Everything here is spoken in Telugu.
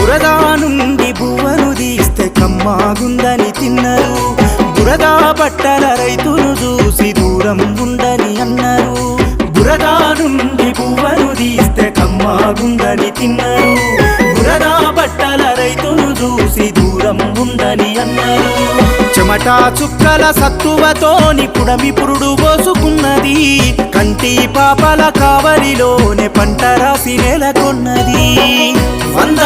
బురదా నుండి బువ్వను తీస్తే కమ్మాగుందని తిన్నారు. బురదా బట్టల రైతును చూసి దూరం ఉందని అన్నారు. బురదా నుండి బువ్వను తీస్తే కమ్మాగుందని తిన్నారు. బురదా బట్టల రైతును చూసి దూరం ఉందని అన్నారు. చెమటా చుక్కల సత్తువతోని పుడమి పురుడు పోసుకున్నది. కంటి పాపల కావలిలోనే పంట రాసి నెలకొన్నది. 100